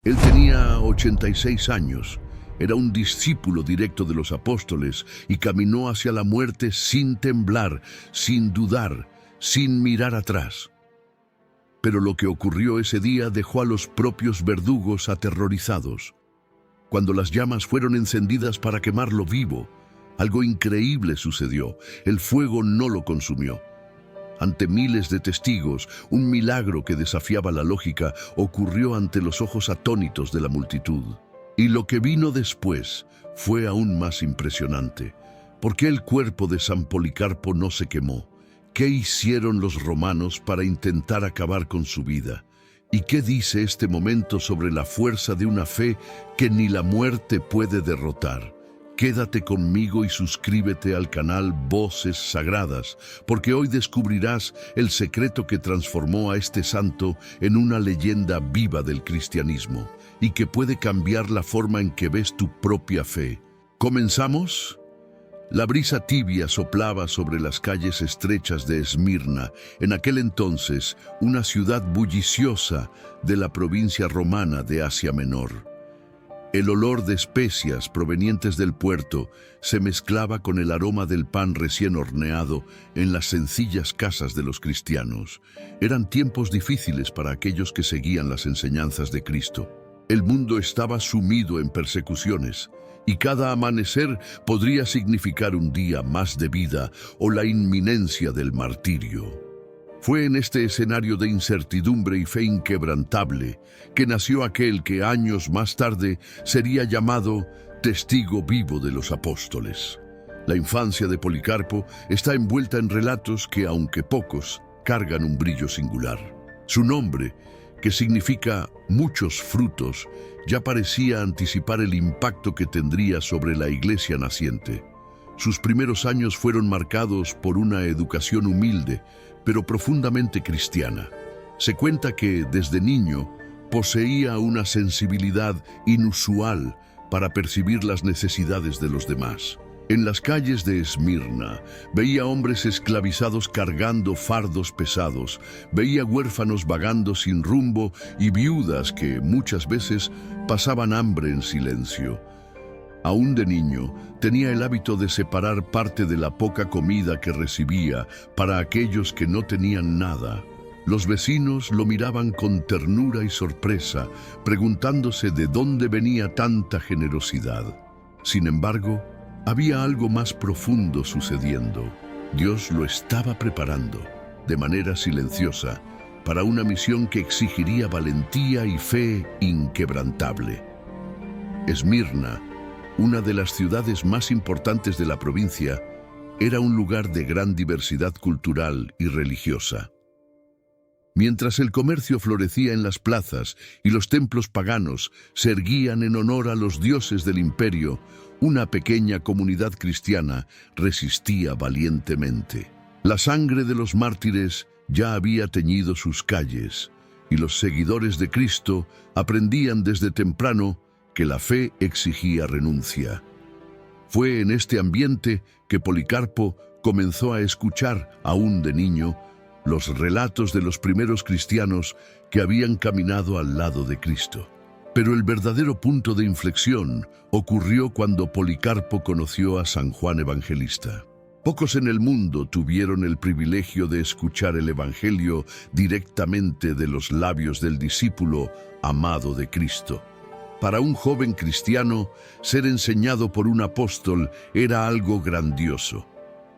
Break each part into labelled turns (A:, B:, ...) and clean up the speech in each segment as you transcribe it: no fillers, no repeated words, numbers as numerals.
A: Él tenía 86 años, era un discípulo directo de los apóstoles y caminó hacia la muerte sin temblar, sin dudar, sin mirar atrás. Pero lo que ocurrió ese día dejó a los propios verdugos aterrorizados. Cuando las llamas fueron encendidas para quemarlo vivo, algo increíble sucedió. El fuego no lo consumió. Ante miles de testigos, un milagro que desafiaba la lógica ocurrió ante los ojos atónitos de la multitud. Y lo que vino después fue aún más impresionante. ¿Por qué el cuerpo de San Policarpo no se quemó? ¿Qué hicieron los romanos para intentar acabar con su vida? ¿Y qué dice este momento sobre la fuerza de una fe que ni la muerte puede derrotar? Quédate conmigo y suscríbete al canal Voces Sagradas, porque hoy descubrirás el secreto que transformó a este santo en una leyenda viva del cristianismo y que puede cambiar la forma en que ves tu propia fe. ¿Comenzamos? La brisa tibia soplaba sobre las calles estrechas de Esmirna, en aquel entonces una ciudad bulliciosa de la provincia romana de Asia Menor. El olor de especias provenientes del puerto se mezclaba con el aroma del pan recién horneado en las sencillas casas de los cristianos. Eran tiempos difíciles para aquellos que seguían las enseñanzas de Cristo. El mundo estaba sumido en persecuciones, y cada amanecer podría significar un día más de vida o la inminencia del martirio. Fue en este escenario de incertidumbre y fe inquebrantable que nació aquel que años más tarde sería llamado testigo vivo de los apóstoles. La infancia de Policarpo está envuelta en relatos que, aunque pocos, cargan un brillo singular. Su nombre, que significa muchos frutos, ya parecía anticipar el impacto que tendría sobre la iglesia naciente. Sus primeros años fueron marcados por una educación humilde, pero profundamente cristiana. Se cuenta que, desde niño, poseía una sensibilidad inusual para percibir las necesidades de los demás. En las calles de Esmirna, veía hombres esclavizados cargando fardos pesados, veía huérfanos vagando sin rumbo y viudas que muchas veces pasaban hambre en silencio. Aún de niño, tenía el hábito de separar parte de la poca comida que recibía para aquellos que no tenían nada. Los vecinos lo miraban con ternura y sorpresa, preguntándose de dónde venía tanta generosidad. Sin embargo, había algo más profundo sucediendo. Dios lo estaba preparando, de manera silenciosa, para una misión que exigiría valentía y fe inquebrantable. Esmirna, una de las ciudades más importantes de la provincia, era un lugar de gran diversidad cultural y religiosa. Mientras el comercio florecía en las plazas y los templos paganos se erguían en honor a los dioses del imperio, una pequeña comunidad cristiana resistía valientemente. La sangre de los mártires ya había teñido sus calles, y los seguidores de Cristo aprendían desde temprano que la fe exigía renuncia. Fue en este ambiente que Policarpo comenzó a escuchar, aún de niño, los relatos de los primeros cristianos que habían caminado al lado de Cristo. Pero el verdadero punto de inflexión ocurrió cuando Policarpo conoció a San Juan Evangelista. Pocos en el mundo tuvieron el privilegio de escuchar el Evangelio directamente de los labios del discípulo amado de Cristo. Para un joven cristiano, ser enseñado por un apóstol era algo grandioso.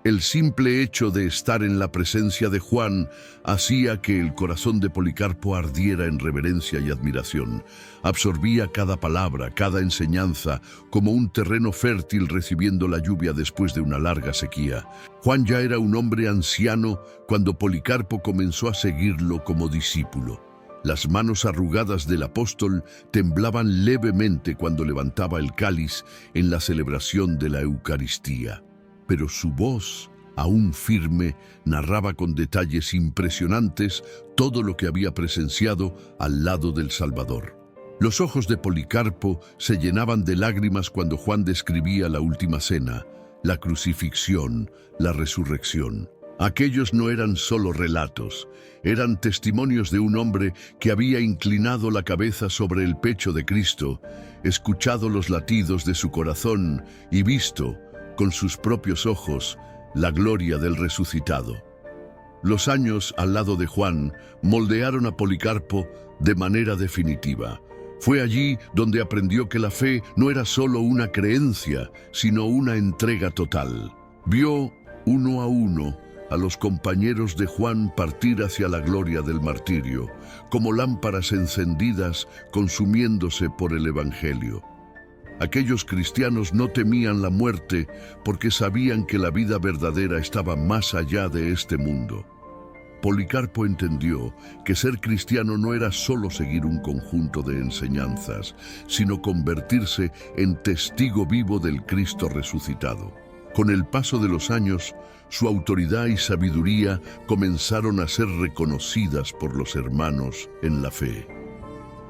A: El simple hecho de estar en la presencia de Juan hacía que el corazón de Policarpo ardiera en reverencia y admiración. Absorbía cada palabra, cada enseñanza, como un terreno fértil recibiendo la lluvia después de una larga sequía. Juan ya era un hombre anciano cuando Policarpo comenzó a seguirlo como discípulo. Las manos arrugadas del apóstol temblaban levemente cuando levantaba el cáliz en la celebración de la Eucaristía. Pero su voz, aún firme, narraba con detalles impresionantes todo lo que había presenciado al lado del Salvador. Los ojos de Policarpo se llenaban de lágrimas cuando Juan describía la última cena, la crucifixión, la resurrección. Aquellos no eran solo relatos, eran testimonios de un hombre que había inclinado la cabeza sobre el pecho de Cristo, escuchado los latidos de su corazón y visto, con sus propios ojos, la gloria del resucitado. Los años al lado de Juan moldearon a Policarpo de manera definitiva. Fue allí donde aprendió que la fe no era solo una creencia, sino una entrega total. Vio uno a uno a los compañeros de Juan partir hacia la gloria del martirio, como lámparas encendidas consumiéndose por el Evangelio. Aquellos cristianos no temían la muerte porque sabían que la vida verdadera estaba más allá de este mundo. Policarpo entendió que ser cristiano no era solo seguir un conjunto de enseñanzas, sino convertirse en testigo vivo del Cristo resucitado. Con el paso de los años, su autoridad y sabiduría comenzaron a ser reconocidas por los hermanos en la fe.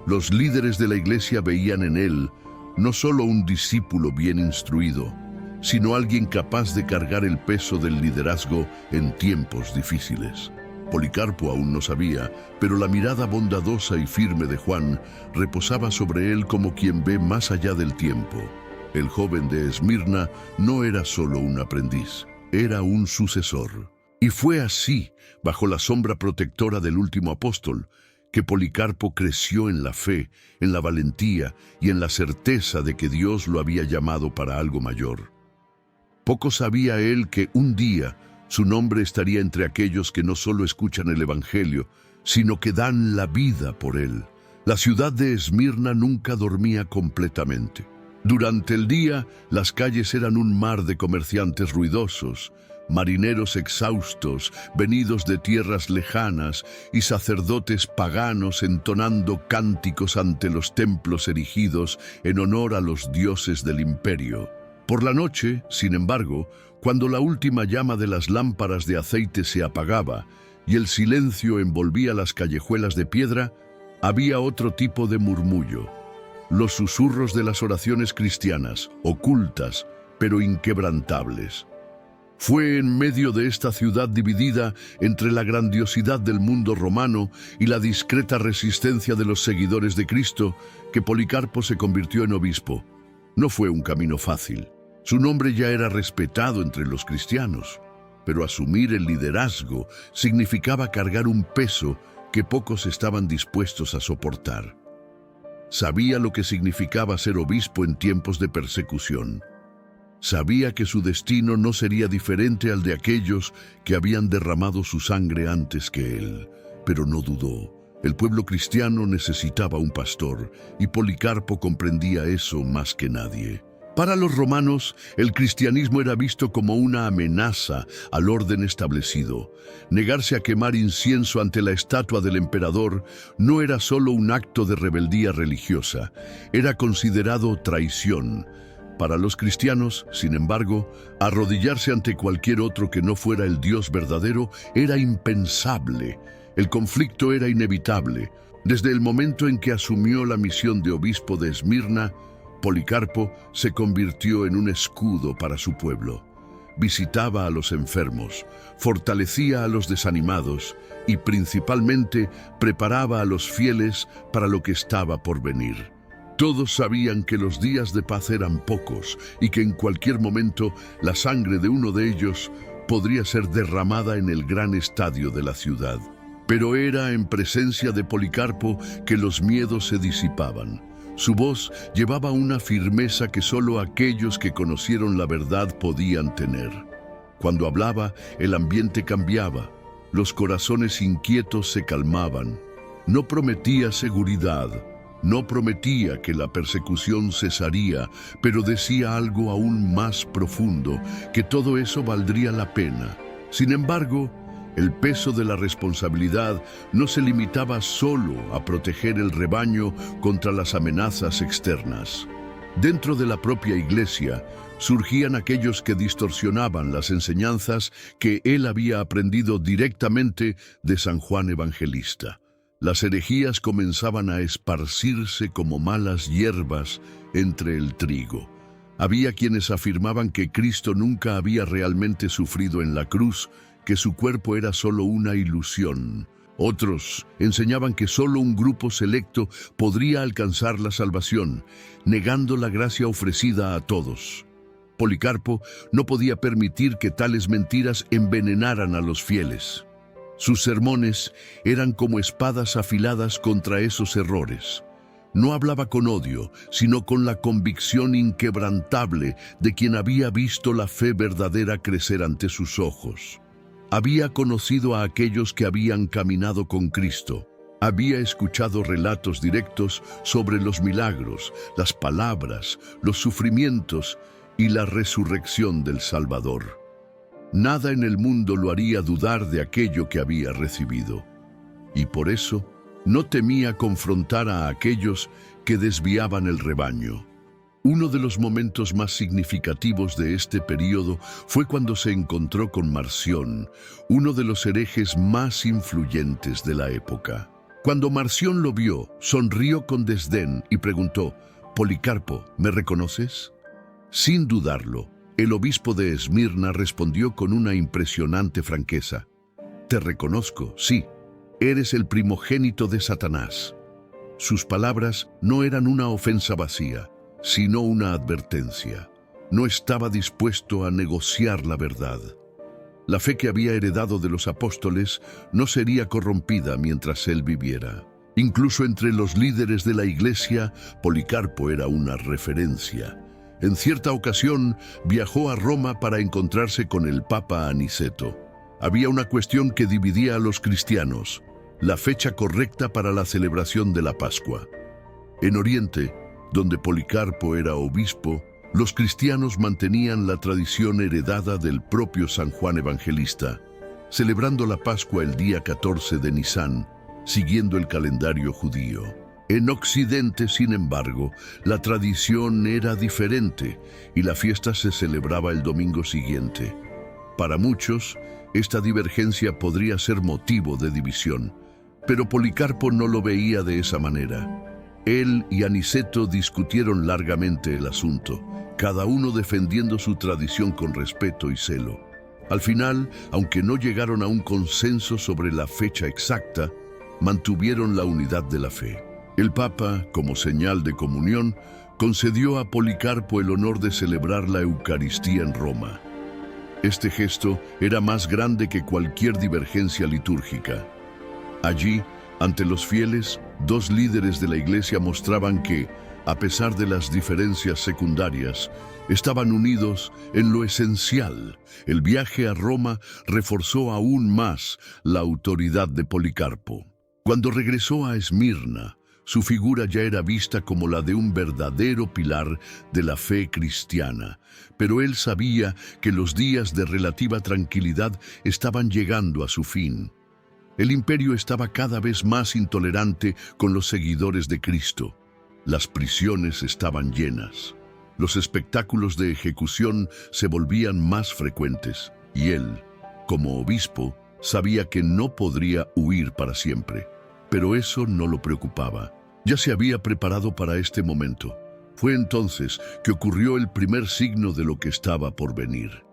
A: Los líderes de la iglesia veían en él no solo un discípulo bien instruido, sino alguien capaz de cargar el peso del liderazgo en tiempos difíciles. Policarpo aún no sabía, pero la mirada bondadosa y firme de Juan reposaba sobre él como quien ve más allá del tiempo. El joven de Esmirna no era solo un aprendiz, era un sucesor. Y fue así, bajo la sombra protectora del último apóstol, que Policarpo creció en la fe, en la valentía y en la certeza de que Dios lo había llamado para algo mayor. Poco sabía él que un día su nombre estaría entre aquellos que no solo escuchan el Evangelio, sino que dan la vida por él. La ciudad de Esmirna nunca dormía completamente. Durante el día, las calles eran un mar de comerciantes ruidosos, marineros exhaustos, venidos de tierras lejanas, y sacerdotes paganos entonando cánticos ante los templos erigidos en honor a los dioses del imperio. Por la noche, sin embargo, cuando la última llama de las lámparas de aceite se apagaba y el silencio envolvía las callejuelas de piedra, había otro tipo de murmullo. Los susurros de las oraciones cristianas, ocultas, pero inquebrantables. Fue en medio de esta ciudad dividida entre la grandiosidad del mundo romano y la discreta resistencia de los seguidores de Cristo que Policarpo se convirtió en obispo. No fue un camino fácil. Su nombre ya era respetado entre los cristianos, pero asumir el liderazgo significaba cargar un peso que pocos estaban dispuestos a soportar. Sabía lo que significaba ser obispo en tiempos de persecución. Sabía que su destino no sería diferente al de aquellos que habían derramado su sangre antes que él, pero no dudó. El pueblo cristiano necesitaba un pastor, y Policarpo comprendía eso más que nadie. Para los romanos, el cristianismo era visto como una amenaza al orden establecido. Negarse a quemar incienso ante la estatua del emperador no era solo un acto de rebeldía religiosa, era considerado traición. Para los cristianos, sin embargo, arrodillarse ante cualquier otro que no fuera el Dios verdadero era impensable. El conflicto era inevitable. Desde el momento en que asumió la misión de obispo de Esmirna, Policarpo se convirtió en un escudo para su pueblo. Visitaba a los enfermos, fortalecía a los desanimados y principalmente preparaba a los fieles para lo que estaba por venir. Todos sabían que los días de paz eran pocos y que en cualquier momento la sangre de uno de ellos podría ser derramada en el gran estadio de la ciudad. Pero era en presencia de Policarpo que los miedos se disipaban. Su voz llevaba una firmeza que solo aquellos que conocieron la verdad podían tener. Cuando hablaba, el ambiente cambiaba, los corazones inquietos se calmaban. No prometía seguridad, no prometía que la persecución cesaría, pero decía algo aún más profundo, que todo eso valdría la pena. Sin embargo, el peso de la responsabilidad no se limitaba solo a proteger el rebaño contra las amenazas externas. Dentro de la propia iglesia surgían aquellos que distorsionaban las enseñanzas que él había aprendido directamente de San Juan Evangelista. Las herejías comenzaban a esparcirse como malas hierbas entre el trigo. Había quienes afirmaban que Cristo nunca había realmente sufrido en la cruz que su cuerpo era solo una ilusión. Otros enseñaban que solo un grupo selecto podría alcanzar la salvación, negando la gracia ofrecida a todos. Policarpo no podía permitir que tales mentiras envenenaran a los fieles. Sus sermones eran como espadas afiladas contra esos errores. No hablaba con odio, sino con la convicción inquebrantable de quien había visto la fe verdadera crecer ante sus ojos. Había conocido a aquellos que habían caminado con Cristo. Había escuchado relatos directos sobre los milagros, las palabras, los sufrimientos y la resurrección del Salvador. Nada en el mundo lo haría dudar de aquello que había recibido. Y por eso no temía confrontar a aquellos que desviaban el rebaño. Uno de los momentos más significativos de este período fue cuando se encontró con Marción, uno de los herejes más influyentes de la época. Cuando Marción lo vio, sonrió con desdén y preguntó: «Policarpo, ¿me reconoces?». Sin dudarlo, el obispo de Esmirna respondió con una impresionante franqueza: «Te reconozco, sí, eres el primogénito de Satanás». Sus palabras no eran una ofensa vacía, sino una advertencia. No estaba dispuesto a negociar la verdad. La fe que había heredado de los apóstoles no sería corrompida mientras él viviera. Incluso entre los líderes de la iglesia, Policarpo era una referencia. En cierta ocasión, viajó a Roma para encontrarse con el Papa Aniceto. Había una cuestión que dividía a los cristianos: la fecha correcta para la celebración de la Pascua. En Oriente, donde Policarpo era obispo, los cristianos mantenían la tradición heredada del propio San Juan Evangelista, celebrando la Pascua el día 14 de Nisán, siguiendo el calendario judío. En Occidente, sin embargo, la tradición era diferente y la fiesta se celebraba el domingo siguiente. Para muchos, esta divergencia podría ser motivo de división, pero Policarpo no lo veía de esa manera. Él y Aniceto discutieron largamente el asunto, cada uno defendiendo su tradición con respeto y celo. Al final, aunque no llegaron a un consenso sobre la fecha exacta, mantuvieron la unidad de la fe. El Papa, como señal de comunión, concedió a Policarpo el honor de celebrar la Eucaristía en Roma. Este gesto era más grande que cualquier divergencia litúrgica. Allí, ante los fieles, dos líderes de la iglesia mostraban que, a pesar de las diferencias secundarias, estaban unidos en lo esencial. El viaje a Roma reforzó aún más la autoridad de Policarpo. Cuando regresó a Esmirna, su figura ya era vista como la de un verdadero pilar de la fe cristiana, pero él sabía que los días de relativa tranquilidad estaban llegando a su fin. El imperio estaba cada vez más intolerante con los seguidores de Cristo. Las prisiones estaban llenas. Los espectáculos de ejecución se volvían más frecuentes, y él, como obispo, sabía que no podría huir para siempre. Pero eso no lo preocupaba. Ya se había preparado para este momento. Fue entonces que ocurrió el primer signo de lo que estaba por venir.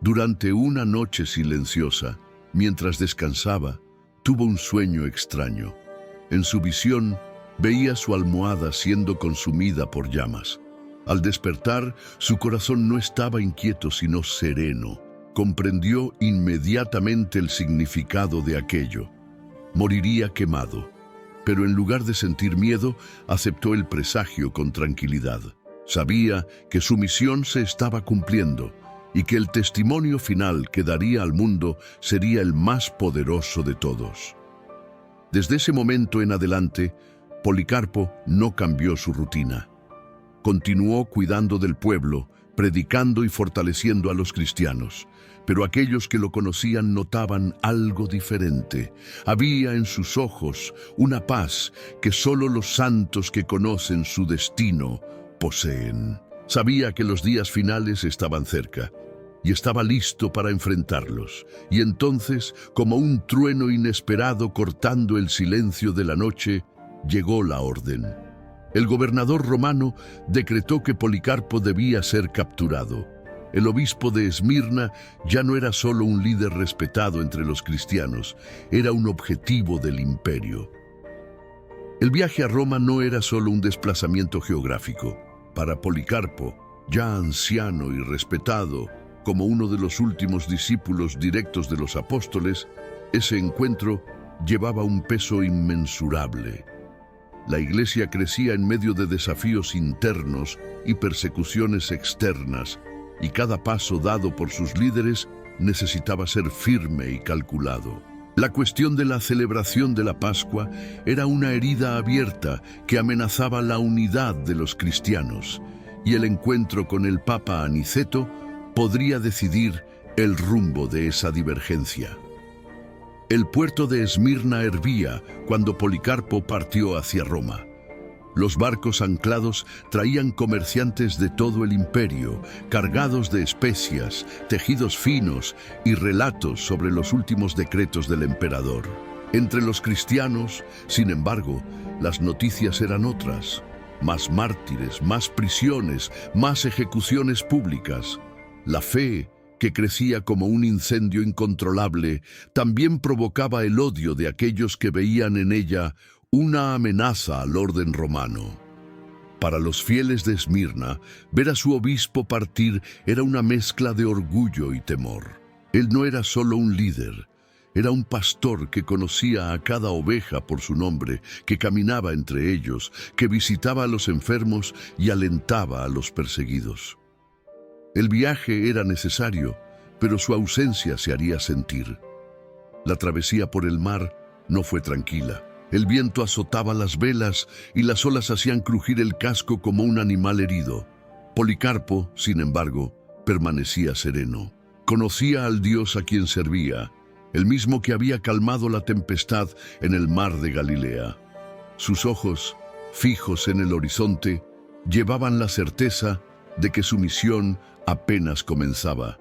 A: Durante una noche silenciosa, mientras descansaba, tuvo un sueño extraño. En su visión, veía su almohada siendo consumida por llamas. Al despertar, su corazón no estaba inquieto, sino sereno. Comprendió inmediatamente el significado de aquello. Moriría quemado, pero en lugar de sentir miedo, aceptó el presagio con tranquilidad. Sabía que su misión se estaba cumpliendo y que el testimonio final que daría al mundo sería el más poderoso de todos. Desde ese momento en adelante, Policarpo no cambió su rutina. Continuó cuidando del pueblo, predicando y fortaleciendo a los cristianos. Pero aquellos que lo conocían notaban algo diferente. Había en sus ojos una paz que solo los santos que conocen su destino poseen. Sabía que los días finales estaban cerca y estaba listo para enfrentarlos. Y entonces, como un trueno inesperado cortando el silencio de la noche, llegó la orden. El gobernador romano decretó que Policarpo debía ser capturado. El obispo de Esmirna ya no era solo un líder respetado entre los cristianos, era un objetivo del imperio. El viaje a Roma no era solo un desplazamiento geográfico. Para Policarpo, ya anciano y respetado como uno de los últimos discípulos directos de los apóstoles, ese encuentro llevaba un peso inmensurable. La Iglesia crecía en medio de desafíos internos y persecuciones externas, y cada paso dado por sus líderes necesitaba ser firme y calculado. La cuestión de la celebración de la Pascua era una herida abierta que amenazaba la unidad de los cristianos, y el encuentro con el Papa Aniceto podría decidir el rumbo de esa divergencia. El puerto de Esmirna hervía cuando Policarpo partió hacia Roma. Los barcos anclados traían comerciantes de todo el imperio, cargados de especias, tejidos finos y relatos sobre los últimos decretos del emperador. Entre los cristianos, sin embargo, las noticias eran otras. Más mártires, más prisiones, más ejecuciones públicas. La fe, que crecía como un incendio incontrolable, también provocaba el odio de aquellos que veían en ella una amenaza al orden romano. Para los fieles de Esmirna, ver a su obispo partir era una mezcla de orgullo y temor. Él no era solo un líder, era un pastor que conocía a cada oveja por su nombre, que caminaba entre ellos, que visitaba a los enfermos y alentaba a los perseguidos. El viaje era necesario, pero su ausencia se haría sentir. La travesía por el mar no fue tranquila. El viento azotaba las velas y las olas hacían crujir el casco como un animal herido. Policarpo, sin embargo, permanecía sereno. Conocía al Dios a quien servía, el mismo que había calmado la tempestad en el mar de Galilea. Sus ojos, fijos en el horizonte, llevaban la certeza de que su misión apenas comenzaba.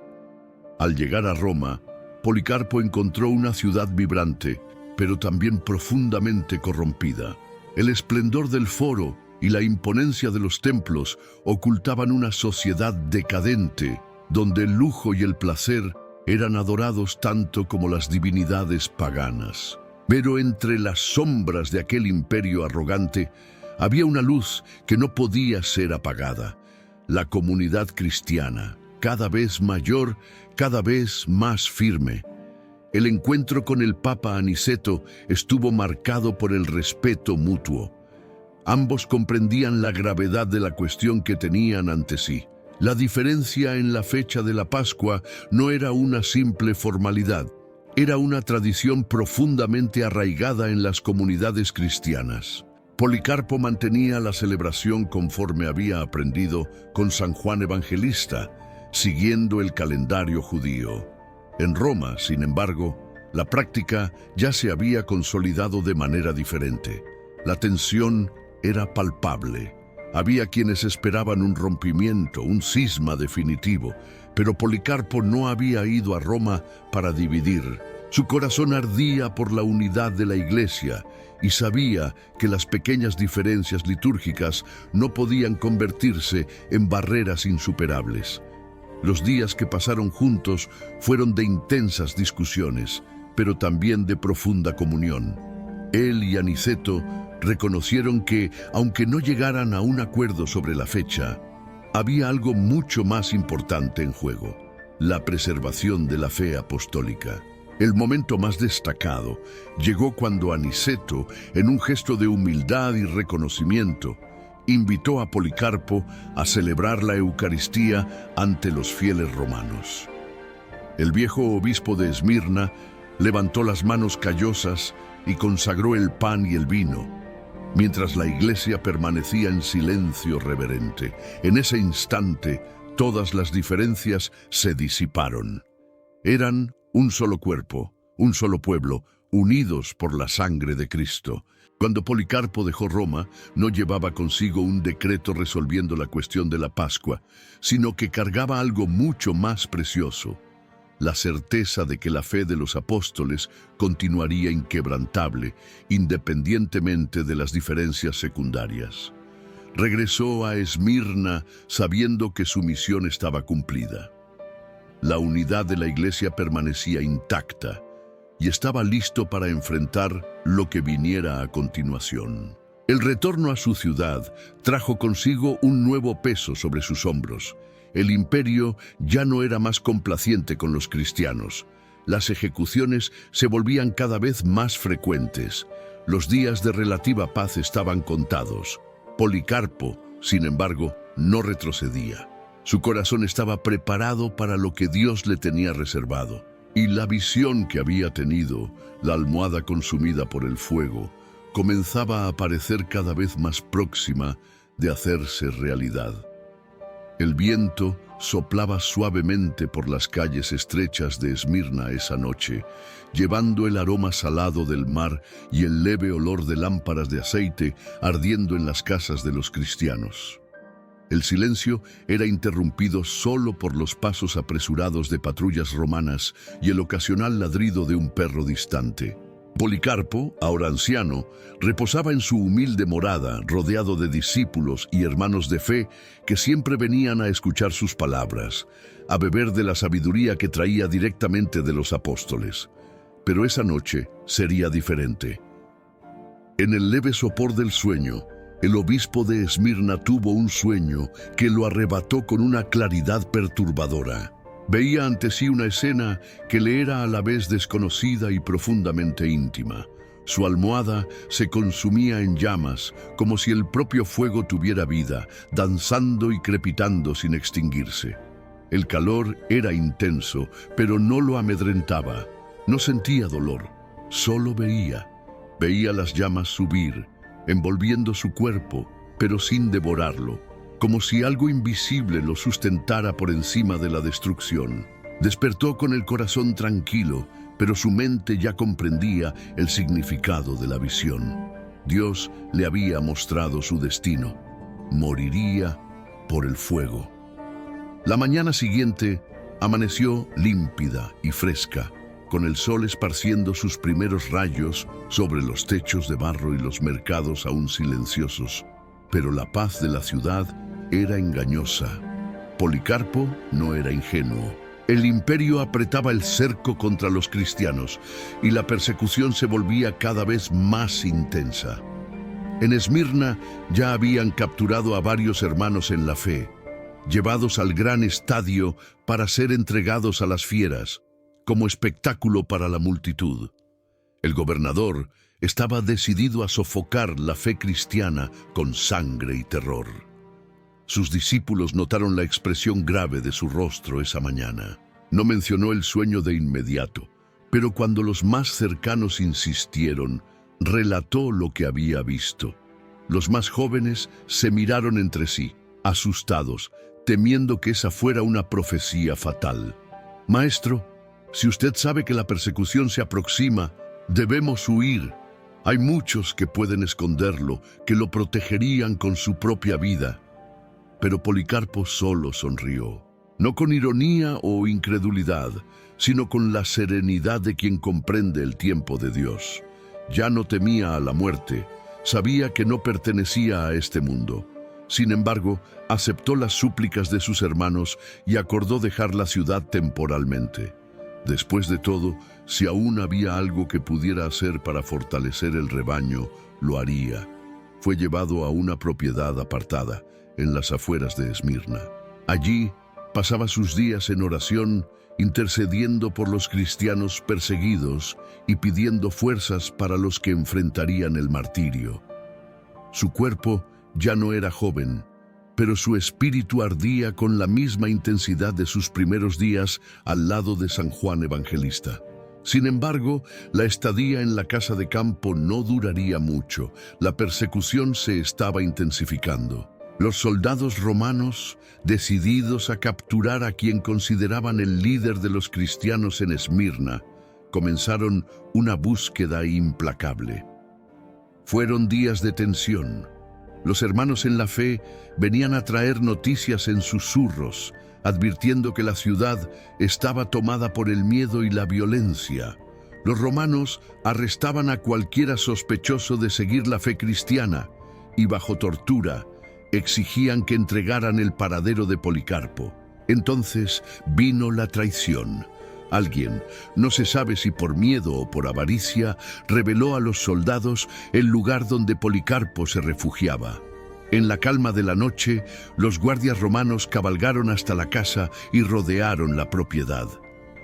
A: Al llegar a Roma, Policarpo encontró una ciudad vibrante, pero también profundamente corrompida. El esplendor del foro y la imponencia de los templos ocultaban una sociedad decadente, donde el lujo y el placer eran adorados tanto como las divinidades paganas. Pero entre las sombras de aquel imperio arrogante había una luz que no podía ser apagada: la comunidad cristiana, cada vez mayor, cada vez más firme. El encuentro con el Papa Aniceto estuvo marcado por el respeto mutuo. Ambos comprendían la gravedad de la cuestión que tenían ante sí. La diferencia en la fecha de la Pascua no era una simple formalidad, era una tradición profundamente arraigada en las comunidades cristianas. Policarpo mantenía la celebración conforme había aprendido con San Juan Evangelista, siguiendo el calendario judío. En Roma, sin embargo, la práctica ya se había consolidado de manera diferente. La tensión era palpable. Había quienes esperaban un rompimiento, un cisma definitivo, pero Policarpo no había ido a Roma para dividir. Su corazón ardía por la unidad de la Iglesia y sabía que las pequeñas diferencias litúrgicas no podían convertirse en barreras insuperables. Los días que pasaron juntos fueron de intensas discusiones, pero también de profunda comunión. Él y Aniceto reconocieron que, aunque no llegaran a un acuerdo sobre la fecha, había algo mucho más importante en juego: la preservación de la fe apostólica. El momento más destacado llegó cuando Aniceto, en un gesto de humildad y reconocimiento, invitó a Policarpo a celebrar la Eucaristía ante los fieles romanos. El viejo obispo de Esmirna levantó las manos callosas y consagró el pan y el vino, mientras la iglesia permanecía en silencio reverente. En ese instante, todas las diferencias se disiparon. Eran un solo cuerpo, un solo pueblo, unidos por la sangre de Cristo. Cuando Policarpo dejó Roma, no llevaba consigo un decreto resolviendo la cuestión de la Pascua, sino que cargaba algo mucho más precioso: la certeza de que la fe de los apóstoles continuaría inquebrantable, independientemente de las diferencias secundarias. Regresó a Esmirna sabiendo que su misión estaba cumplida. La unidad de la iglesia permanecía intacta y estaba listo para enfrentar lo que viniera a continuación. El retorno a su ciudad trajo consigo un nuevo peso sobre sus hombros. El imperio ya no era más complaciente con los cristianos. Las ejecuciones se volvían cada vez más frecuentes. Los días de relativa paz estaban contados. Policarpo, sin embargo, no retrocedía. Su corazón estaba preparado para lo que Dios le tenía reservado. Y la visión que había tenido, la almohada consumida por el fuego, comenzaba a parecer cada vez más próxima de hacerse realidad. El viento soplaba suavemente por las calles estrechas de Esmirna esa noche, llevando el aroma salado del mar y el leve olor de lámparas de aceite ardiendo en las casas de los cristianos. El silencio era interrumpido solo por los pasos apresurados de patrullas romanas y el ocasional ladrido de un perro distante. Policarpo, ahora anciano, reposaba en su humilde morada, rodeado de discípulos y hermanos de fe que siempre venían a escuchar sus palabras, a beber de la sabiduría que traía directamente de los apóstoles. Pero esa noche sería diferente. En el leve sopor del sueño, el obispo de Esmirna tuvo un sueño que lo arrebató con una claridad perturbadora. Veía ante sí una escena que le era a la vez desconocida y profundamente íntima. Su almohada se consumía en llamas, como si el propio fuego tuviera vida, danzando y crepitando sin extinguirse. El calor era intenso, pero no lo amedrentaba. No sentía dolor, solo veía. Veía las llamas subir, envolviendo su cuerpo, pero sin devorarlo, como si algo invisible lo sustentara por encima de la destrucción. Despertó con el corazón tranquilo, pero su mente ya comprendía el significado de la visión. Dios le había mostrado su destino. Moriría por el fuego. La mañana siguiente amaneció límpida y fresca, con el sol esparciendo sus primeros rayos sobre los techos de barro y los mercados aún silenciosos. Pero la paz de la ciudad era engañosa. Policarpo no era ingenuo. El imperio apretaba el cerco contra los cristianos y la persecución se volvía cada vez más intensa. En Esmirna ya habían capturado a varios hermanos en la fe, llevados al gran estadio para ser entregados a las fieras, como espectáculo para la multitud. El gobernador estaba decidido a sofocar la fe cristiana con sangre y terror. Sus discípulos notaron la expresión grave de su rostro esa mañana. No mencionó el sueño de inmediato, pero cuando los más cercanos insistieron, relató lo que había visto. Los más jóvenes se miraron entre sí, asustados, temiendo que esa fuera una profecía fatal. «Maestro, si usted sabe que la persecución se aproxima, debemos huir. Hay muchos que pueden esconderlo, que lo protegerían con su propia vida». Pero Policarpo solo sonrió, no con ironía o incredulidad, sino con la serenidad de quien comprende el tiempo de Dios. Ya no temía a la muerte, sabía que no pertenecía a este mundo. Sin embargo, aceptó las súplicas de sus hermanos y acordó dejar la ciudad temporalmente. Después de todo, si aún había algo que pudiera hacer para fortalecer el rebaño, lo haría. Fue llevado a una propiedad apartada, en las afueras de Esmirna. Allí pasaba sus días en oración, intercediendo por los cristianos perseguidos y pidiendo fuerzas para los que enfrentarían el martirio. Su cuerpo ya no era joven, pero su espíritu ardía con la misma intensidad de sus primeros días al lado de San Juan Evangelista. Sin embargo, la estadía en la casa de campo no duraría mucho. La persecución se estaba intensificando. Los soldados romanos, decididos a capturar a quien consideraban el líder de los cristianos en Esmirna, comenzaron una búsqueda implacable. Fueron días de tensión. Los hermanos en la fe venían a traer noticias en susurros, advirtiendo que la ciudad estaba tomada por el miedo y la violencia. Los romanos arrestaban a cualquiera sospechoso de seguir la fe cristiana y bajo tortura exigían que entregaran el paradero de Policarpo. Entonces vino la traición. Alguien, no se sabe si por miedo o por avaricia, reveló a los soldados el lugar donde Policarpo se refugiaba. En la calma de la noche, los guardias romanos cabalgaron hasta la casa y rodearon la propiedad.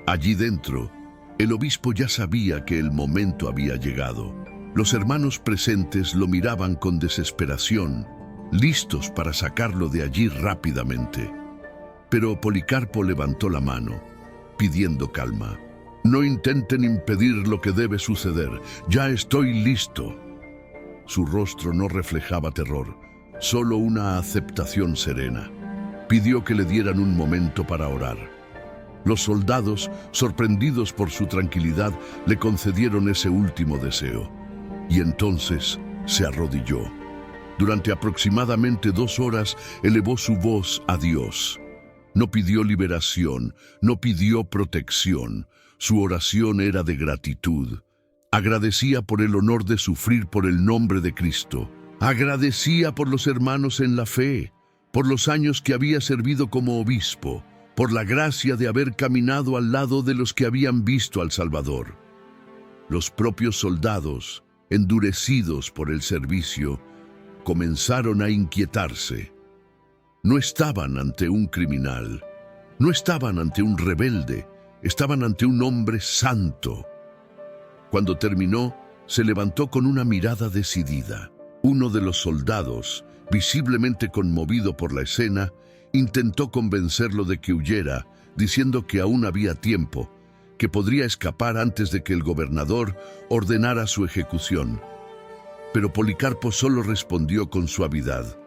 A: Allí dentro, el obispo ya sabía que el momento había llegado. Los hermanos presentes lo miraban con desesperación, listos para sacarlo de allí rápidamente. Pero Policarpo levantó la mano, pidiendo calma. «No intenten impedir lo que debe suceder. Ya estoy listo». Su rostro no reflejaba terror, solo una aceptación serena. Pidió que le dieran un momento para orar. Los soldados, sorprendidos por su tranquilidad, le concedieron ese último deseo. Y entonces se arrodilló. Durante aproximadamente 2 horas elevó su voz a Dios. No pidió liberación, no pidió protección. Su oración era de gratitud. Agradecía por el honor de sufrir por el nombre de Cristo. Agradecía por los hermanos en la fe, por los años que había servido como obispo, por la gracia de haber caminado al lado de los que habían visto al Salvador. Los propios soldados, endurecidos por el servicio, comenzaron a inquietarse. No estaban ante un criminal, no estaban ante un rebelde, estaban ante un hombre santo. Cuando terminó, se levantó con una mirada decidida. Uno de los soldados, visiblemente conmovido por la escena, intentó convencerlo de que huyera, diciendo que aún había tiempo, que podría escapar antes de que el gobernador ordenara su ejecución. Pero Policarpo solo respondió con suavidad: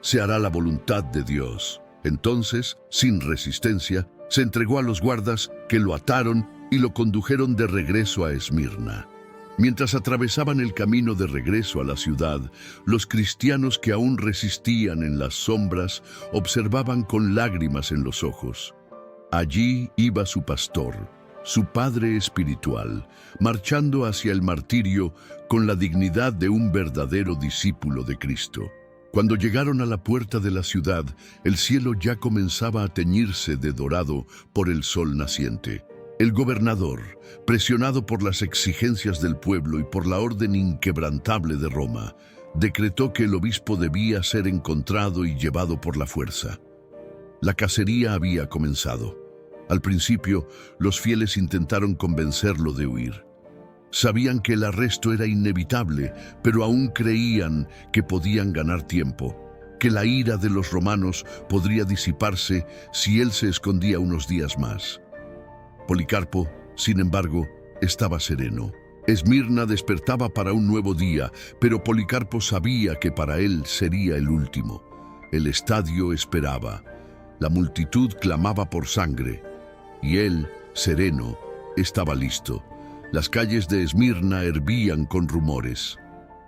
A: «Se hará la voluntad de Dios». Entonces, sin resistencia, se entregó a los guardas, que lo ataron y lo condujeron de regreso a Esmirna. Mientras atravesaban el camino de regreso a la ciudad, los cristianos que aún resistían en las sombras observaban con lágrimas en los ojos. Allí iba su pastor, su padre espiritual, marchando hacia el martirio con la dignidad de un verdadero discípulo de Cristo. Cuando llegaron a la puerta de la ciudad, el cielo ya comenzaba a teñirse de dorado por el sol naciente. El gobernador, presionado por las exigencias del pueblo y por la orden inquebrantable de Roma, decretó que el obispo debía ser encontrado y llevado por la fuerza. La cacería había comenzado. Al principio, los fieles intentaron convencerlo de huir. Sabían que el arresto era inevitable, pero aún creían que podían ganar tiempo, que la ira de los romanos podría disiparse si él se escondía unos días más. Policarpo, sin embargo, estaba sereno. Esmirna despertaba para un nuevo día, pero Policarpo sabía que para él sería el último. El estadio esperaba. La multitud clamaba por sangre. Y él, sereno, estaba listo. Las calles de Esmirna hervían con rumores.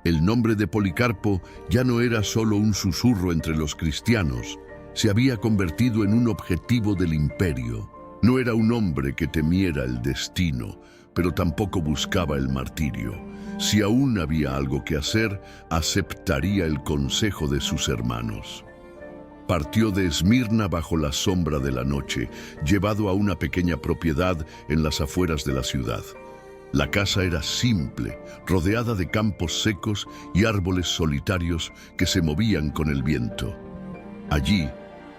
A: El nombre de Policarpo ya no era solo un susurro entre los cristianos. Se había convertido en un objetivo del imperio. No era un hombre que temiera el destino, pero tampoco buscaba el martirio. Si aún había algo que hacer, aceptaría el consejo de sus hermanos. Partió de Esmirna bajo la sombra de la noche, llevado a una pequeña propiedad en las afueras de la ciudad. La casa era simple, rodeada de campos secos y árboles solitarios que se movían con el viento. Allí,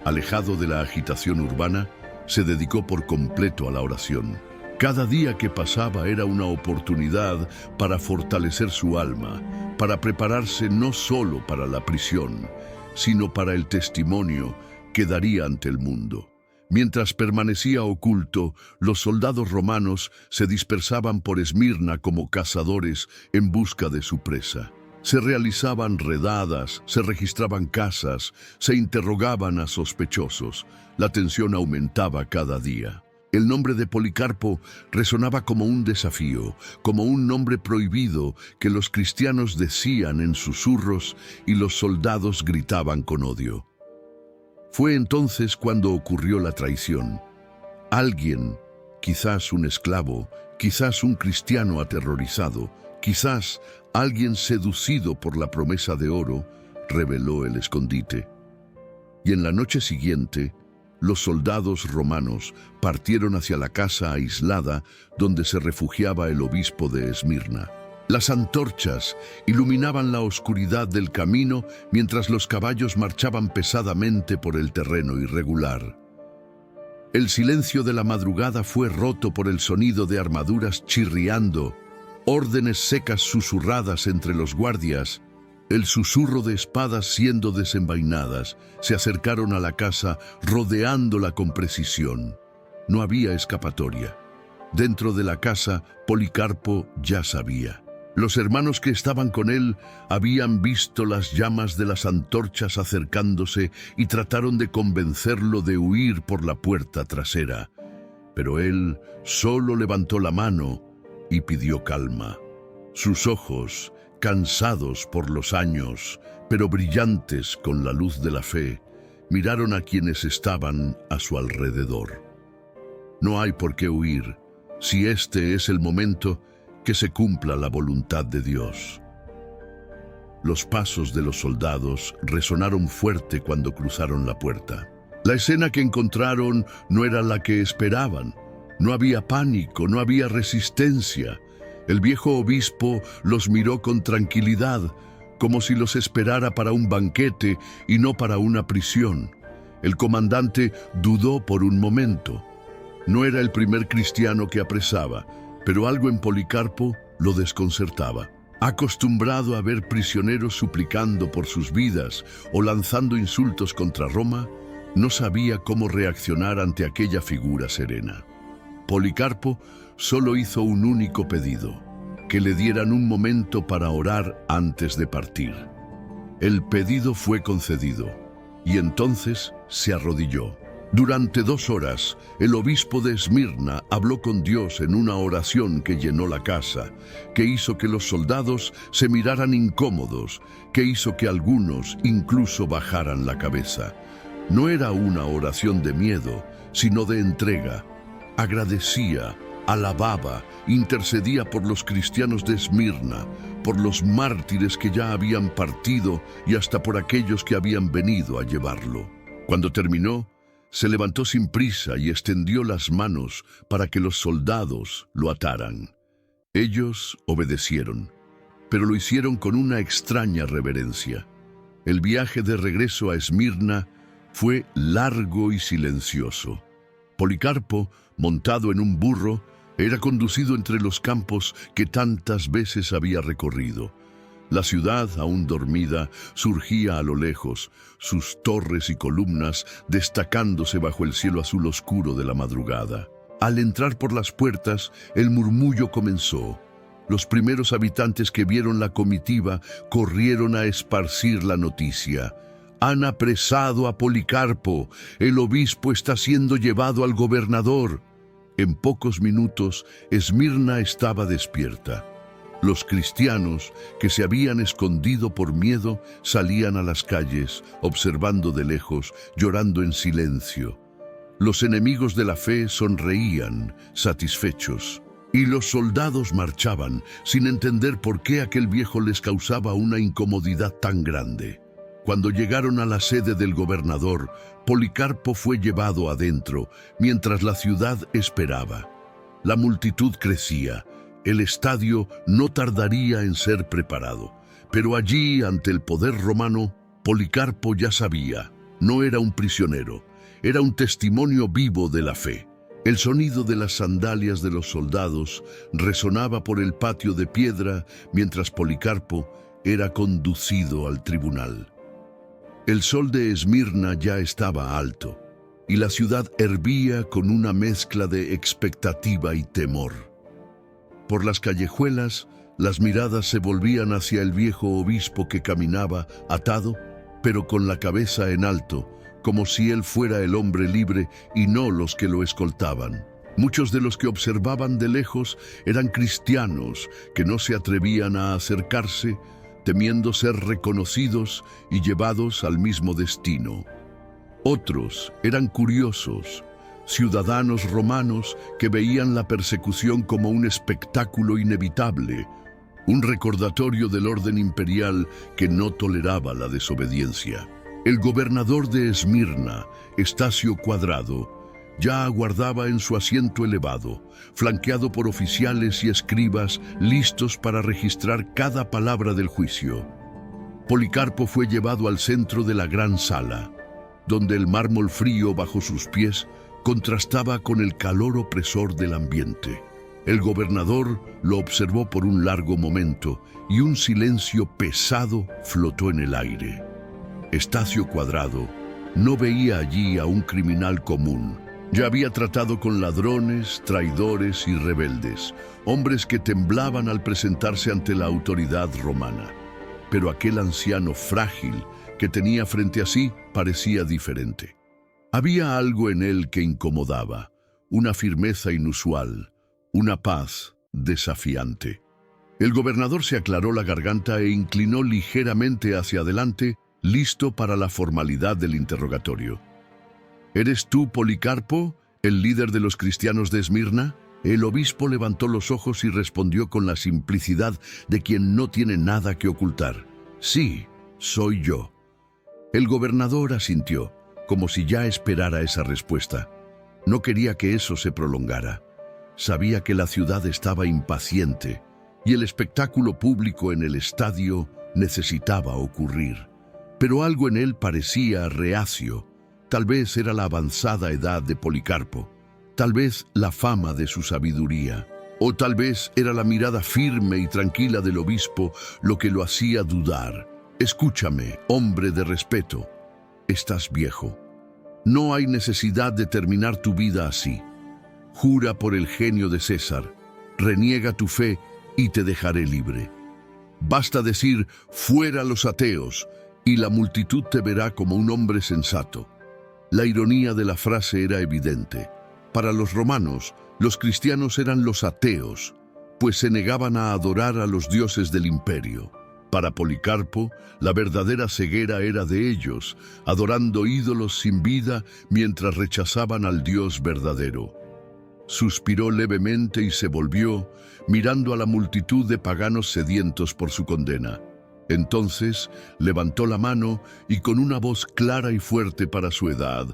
A: alejado de la agitación urbana, se dedicó por completo a la oración. Cada día que pasaba era una oportunidad para fortalecer su alma, para prepararse no solo para la prisión, sino para el testimonio que daría ante el mundo. Mientras permanecía oculto, los soldados romanos se dispersaban por Esmirna como cazadores en busca de su presa. Se realizaban redadas, se registraban casas, se interrogaban a sospechosos. La tensión aumentaba cada día. El nombre de Policarpo resonaba como un desafío, como un nombre prohibido que los cristianos decían en susurros y los soldados gritaban con odio. Fue entonces cuando ocurrió la traición. Alguien, quizás un esclavo, quizás un cristiano aterrorizado, quizás alguien seducido por la promesa de oro, reveló el escondite. Y en la noche siguiente, los soldados romanos partieron hacia la casa aislada donde se refugiaba el obispo de Esmirna. Las antorchas iluminaban la oscuridad del camino mientras los caballos marchaban pesadamente por el terreno irregular. El silencio de la madrugada fue roto por el sonido de armaduras chirriando, órdenes secas susurradas entre los guardias, el susurro de espadas siendo desenvainadas. Se acercaron a la casa rodeándola con precisión. No había escapatoria. Dentro de la casa, Policarpo ya sabía. Los hermanos que estaban con él habían visto las llamas de las antorchas acercándose y trataron de convencerlo de huir por la puerta trasera. Pero él solo levantó la mano y pidió calma. Sus ojos, cansados por los años, pero brillantes con la luz de la fe, miraron a quienes estaban a su alrededor. No hay por qué huir. Si este es el momento, que se cumpla la voluntad de Dios. Los pasos de los soldados resonaron fuerte cuando cruzaron la puerta. La escena que encontraron no era la que esperaban. No había pánico, no había resistencia. El viejo obispo los miró con tranquilidad, como si los esperara para un banquete y no para una prisión. El comandante dudó por un momento. No era el primer cristiano que apresaba, pero algo en Policarpo lo desconcertaba. Acostumbrado a ver prisioneros suplicando por sus vidas o lanzando insultos contra Roma, no sabía cómo reaccionar ante aquella figura serena. Policarpo solo hizo un único pedido: que le dieran un momento para orar antes de partir. El pedido fue concedido, y entonces se arrodilló. Durante 2 horas, el obispo de Esmirna habló con Dios en una oración que llenó la casa, que hizo que los soldados se miraran incómodos, que hizo que algunos incluso bajaran la cabeza. No era una oración de miedo, sino de entrega. Agradecía, alababa, intercedía por los cristianos de Esmirna, por los mártires que ya habían partido y hasta por aquellos que habían venido a llevarlo. Cuando terminó, se levantó sin prisa y extendió las manos para que los soldados lo ataran. Ellos obedecieron, pero lo hicieron con una extraña reverencia. El viaje de regreso a Esmirna fue largo y silencioso. Policarpo, montado en un burro, era conducido entre los campos que tantas veces había recorrido. La ciudad, aún dormida, surgía a lo lejos, sus torres y columnas destacándose bajo el cielo azul oscuro de la madrugada. Al entrar por las puertas, el murmullo comenzó. Los primeros habitantes que vieron la comitiva corrieron a esparcir la noticia. Han apresado a Policarpo, el obispo está siendo llevado al gobernador. En pocos minutos, Esmirna estaba despierta. Los cristianos, que se habían escondido por miedo, salían a las calles, observando de lejos, llorando en silencio. Los enemigos de la fe sonreían, satisfechos, y los soldados marchaban, sin entender por qué aquel viejo les causaba una incomodidad tan grande. Cuando llegaron a la sede del gobernador, Policarpo fue llevado adentro, mientras la ciudad esperaba. La multitud crecía. El estadio no tardaría en ser preparado, pero allí, ante el poder romano, Policarpo ya sabía, no era un prisionero, era un testimonio vivo de la fe. El sonido de las sandalias de los soldados resonaba por el patio de piedra mientras Policarpo era conducido al tribunal. El sol de Esmirna ya estaba alto, y la ciudad hervía con una mezcla de expectativa y temor. Por las callejuelas, las miradas se volvían hacia el viejo obispo que caminaba atado, pero con la cabeza en alto, como si él fuera el hombre libre y no los que lo escoltaban. Muchos de los que observaban de lejos eran cristianos que no se atrevían a acercarse, temiendo ser reconocidos y llevados al mismo destino. Otros eran curiosos, ciudadanos romanos que veían la persecución como un espectáculo inevitable, un recordatorio del orden imperial que no toleraba la desobediencia. El gobernador de Esmirna, Estacio Cuadrado, ya aguardaba en su asiento elevado, flanqueado por oficiales y escribas listos para registrar cada palabra del juicio. Policarpo fue llevado al centro de la gran sala, donde el mármol frío bajo sus pies contrastaba con el calor opresor del ambiente. El gobernador lo observó por un largo momento y un silencio pesado flotó en el aire. Estacio Cuadrado no veía allí a un criminal común. Ya había tratado con ladrones, traidores y rebeldes, hombres que temblaban al presentarse ante la autoridad romana. Pero aquel anciano frágil que tenía frente a sí parecía diferente. Había algo en él que incomodaba, una firmeza inusual, una paz desafiante. El gobernador se aclaró la garganta e inclinó ligeramente hacia adelante, listo para la formalidad del interrogatorio. ¿Eres tú, Policarpo, el líder de los cristianos de Esmirna? El obispo levantó los ojos y respondió con la simplicidad de quien no tiene nada que ocultar. Sí, soy yo. El gobernador asintió, como si ya esperara esa respuesta. No quería que eso se prolongara. Sabía que la ciudad estaba impaciente y el espectáculo público en el estadio necesitaba ocurrir. Pero algo en él parecía reacio. Tal vez era la avanzada edad de Policarpo, tal vez la fama de su sabiduría, o tal vez era la mirada firme y tranquila del obispo lo que lo hacía dudar. Escúchame, hombre de respeto, estás viejo. No hay necesidad de terminar tu vida así. Jura por el genio de César, reniega tu fe y te dejaré libre. Basta decir, fuera los ateos, y la multitud te verá como un hombre sensato. La ironía de la frase era evidente. Para los romanos, los cristianos eran los ateos, pues se negaban a adorar a los dioses del imperio. Para Policarpo, la verdadera ceguera era de ellos, adorando ídolos sin vida mientras rechazaban al Dios verdadero. Suspiró levemente y se volvió, mirando a la multitud de paganos sedientos por su condena. Entonces levantó la mano y con una voz clara y fuerte para su edad,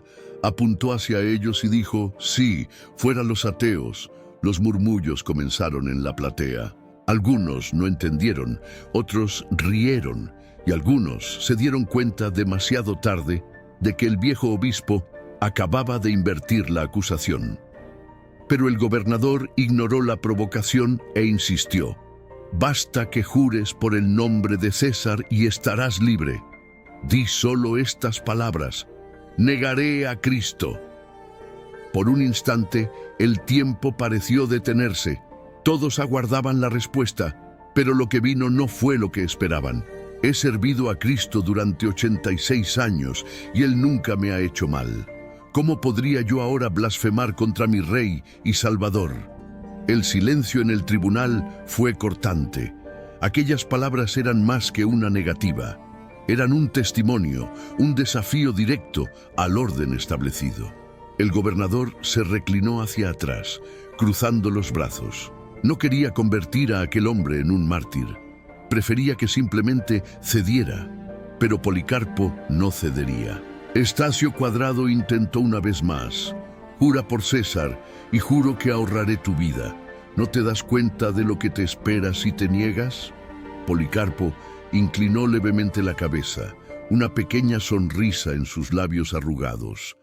A: apuntó hacia ellos y dijo, sí, fuera los ateos. Los murmullos comenzaron en la platea. Algunos no entendieron, otros rieron y algunos se dieron cuenta demasiado tarde de que el viejo obispo acababa de invertir la acusación. Pero el gobernador ignoró la provocación e insistió. Basta que jures por el nombre de César y estarás libre. Di solo estas palabras: negaré a Cristo. Por un instante, el tiempo pareció detenerse. Todos aguardaban la respuesta, pero lo que vino no fue lo que esperaban. He servido a Cristo durante 86 años y Él nunca me ha hecho mal. ¿Cómo podría yo ahora blasfemar contra mi Rey y Salvador? El silencio en el tribunal fue cortante. Aquellas palabras eran más que una negativa. Eran un testimonio, un desafío directo al orden establecido. El gobernador se reclinó hacia atrás, cruzando los brazos. No quería convertir a aquel hombre en un mártir. Prefería que simplemente cediera, pero Policarpo no cedería. Estacio Cuadrado intentó una vez más. Jura por César y juro que ahorraré tu vida. ¿No te das cuenta de lo que te espera si te niegas? Policarpo inclinó levemente la cabeza, una pequeña sonrisa en sus labios arrugados.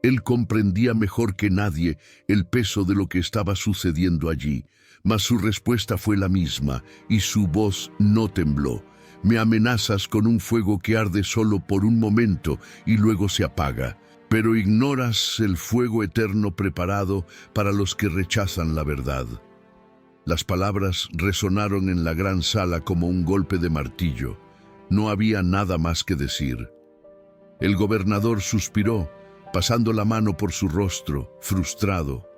A: Él comprendía mejor que nadie el peso de lo que estaba sucediendo allí, mas su respuesta fue la misma y su voz no tembló. Me amenazas con un fuego que arde solo por un momento y luego se apaga, pero ignoras el fuego eterno preparado para los que rechazan la verdad. Las palabras resonaron en la gran sala como un golpe de martillo. No había nada más que decir. El gobernador suspiró, pasando la mano por su rostro, frustrado.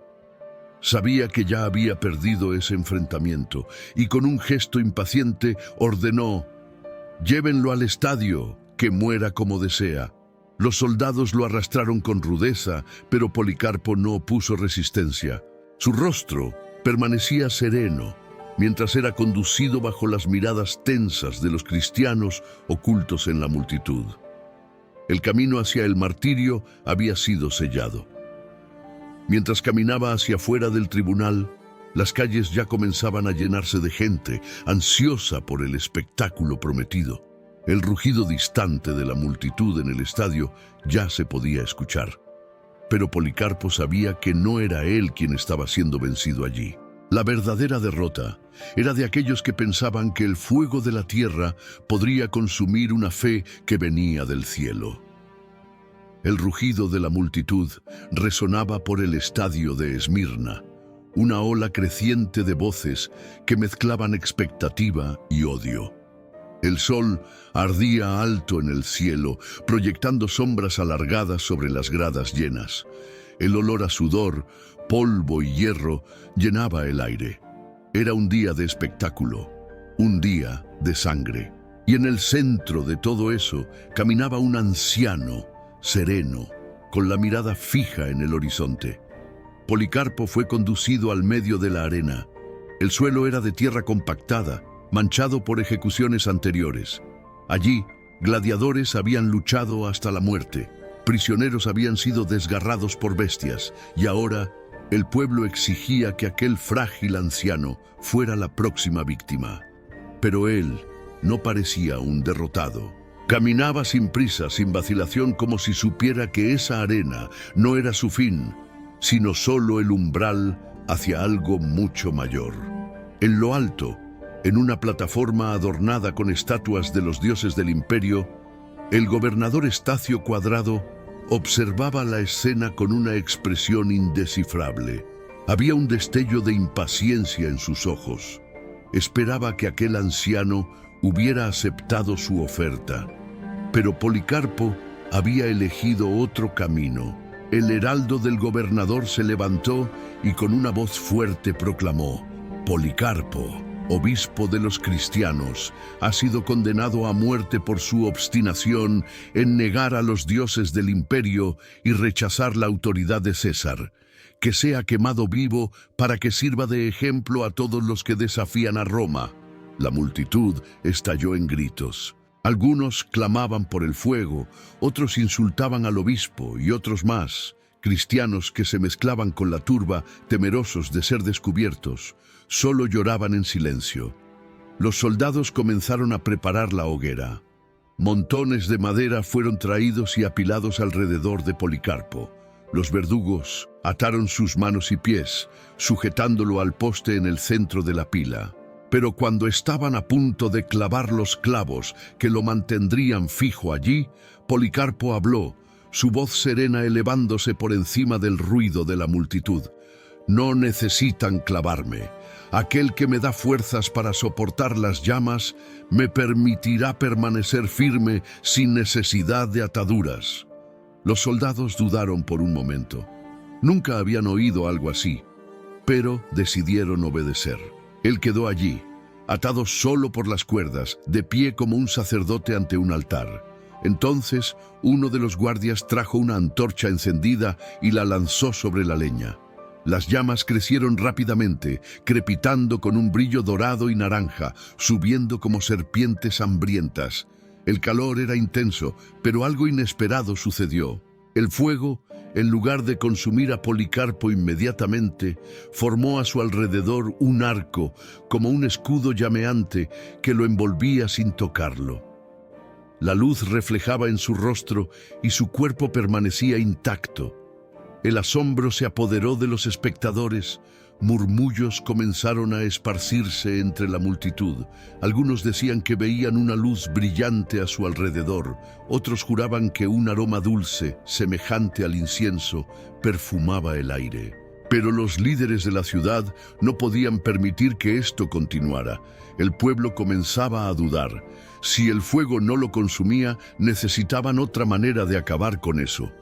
A: Sabía que ya había perdido ese enfrentamiento y con un gesto impaciente ordenó: «Llévenlo al estadio, que muera como desea». Los soldados lo arrastraron con rudeza, pero Policarpo no opuso resistencia. Su rostro permanecía sereno, mientras era conducido bajo las miradas tensas de los cristianos ocultos en la multitud. El camino hacia el martirio había sido sellado. Mientras caminaba hacia afuera del tribunal, las calles ya comenzaban a llenarse de gente, ansiosa por el espectáculo prometido. El rugido distante de la multitud en el estadio ya se podía escuchar. Pero Policarpo sabía que no era él quien estaba siendo vencido allí. La verdadera derrota era de aquellos que pensaban que el fuego de la tierra podría consumir una fe que venía del cielo. El rugido de la multitud resonaba por el estadio de Esmirna, una ola creciente de voces que mezclaban expectativa y odio. El sol ardía alto en el cielo, proyectando sombras alargadas sobre las gradas llenas. El olor a sudor, polvo y hierro llenaba el aire. Era un día de espectáculo, un día de sangre. Y en el centro de todo eso caminaba un anciano, sereno, con la mirada fija en el horizonte. Policarpo fue conducido al medio de la arena. El suelo era de tierra compactada, manchado por ejecuciones anteriores. Allí, gladiadores habían luchado hasta la muerte, prisioneros habían sido desgarrados por bestias, y ahora el pueblo exigía que aquel frágil anciano fuera la próxima víctima. Pero él no parecía un derrotado. Caminaba sin prisa, sin vacilación, como si supiera que esa arena no era su fin, sino solo el umbral hacia algo mucho mayor. En lo alto, en una plataforma adornada con estatuas de los dioses del imperio, el gobernador Estacio Cuadrado observaba la escena con una expresión indescifrable. Había un destello de impaciencia en sus ojos. Esperaba que aquel anciano hubiera aceptado su oferta. Pero Policarpo había elegido otro camino. El heraldo del gobernador se levantó y con una voz fuerte proclamó: Policarpo, obispo de los cristianos, ha sido condenado a muerte por su obstinación en negar a los dioses del imperio y rechazar la autoridad de César. Que sea quemado vivo para que sirva de ejemplo a todos los que desafían a Roma. La multitud estalló en gritos. Algunos clamaban por el fuego, otros insultaban al obispo y otros más, cristianos que se mezclaban con la turba, temerosos de ser descubiertos, solo lloraban en silencio. Los soldados comenzaron a preparar la hoguera. Montones de madera fueron traídos y apilados alrededor de Policarpo. Los verdugos ataron sus manos y pies, sujetándolo al poste en el centro de la pila. Pero cuando estaban a punto de clavar los clavos que lo mantendrían fijo allí, Policarpo habló, su voz serena elevándose por encima del ruido de la multitud. No necesitan clavarme. Aquel que me da fuerzas para soportar las llamas me permitirá permanecer firme sin necesidad de ataduras. Los soldados dudaron por un momento. Nunca habían oído algo así, pero decidieron obedecer. Él quedó allí, atado solo por las cuerdas, de pie como un sacerdote ante un altar. Entonces, uno de los guardias trajo una antorcha encendida y la lanzó sobre la leña. Las llamas crecieron rápidamente, crepitando con un brillo dorado y naranja, subiendo como serpientes hambrientas. El calor era intenso, pero algo inesperado sucedió. El fuego, en lugar de consumir a Policarpo inmediatamente, formó a su alrededor un arco, como un escudo llameante que lo envolvía sin tocarlo. La luz reflejaba en su rostro y su cuerpo permanecía intacto. El asombro se apoderó de los espectadores. Murmullos comenzaron a esparcirse entre la multitud. Algunos decían que veían una luz brillante a su alrededor. Otros juraban que un aroma dulce, semejante al incienso, perfumaba el aire. Pero los líderes de la ciudad no podían permitir que esto continuara. El pueblo comenzaba a dudar. Si el fuego no lo consumía, necesitaban otra manera de acabar con eso.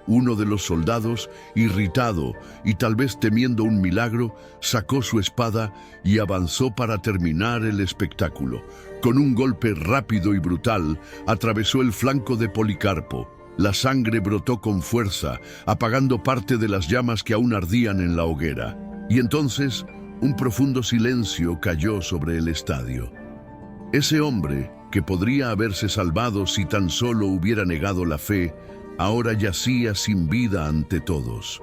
A: Uno de los soldados, irritado y tal vez temiendo un milagro, sacó su espada y avanzó para terminar el espectáculo. Con un golpe rápido y brutal, atravesó el flanco de Policarpo. La sangre brotó con fuerza, apagando parte de las llamas que aún ardían en la hoguera. Y entonces, un profundo silencio cayó sobre el estadio. Ese hombre, que podría haberse salvado si tan solo hubiera negado la fe, ahora yacía sin vida ante todos.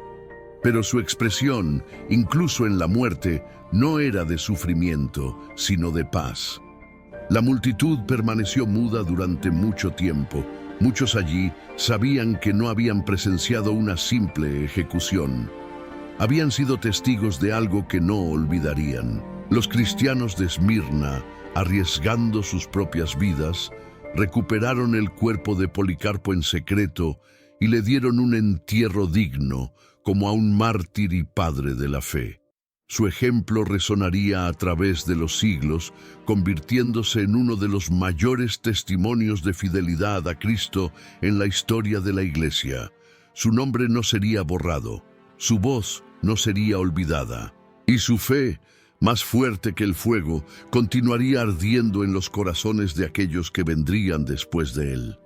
A: Pero su expresión, incluso en la muerte, no era de sufrimiento, sino de paz. La multitud permaneció muda durante mucho tiempo. Muchos allí sabían que no habían presenciado una simple ejecución. Habían sido testigos de algo que no olvidarían. Los cristianos de Esmirna, arriesgando sus propias vidas, recuperaron el cuerpo de Policarpo en secreto y le dieron un entierro digno, como a un mártir y padre de la fe. Su ejemplo resonaría a través de los siglos, convirtiéndose en uno de los mayores testimonios de fidelidad a Cristo en la historia de la Iglesia. Su nombre no sería borrado, su voz no sería olvidada, y su fe, más fuerte que el fuego, continuaría ardiendo en los corazones de aquellos que vendrían después de él.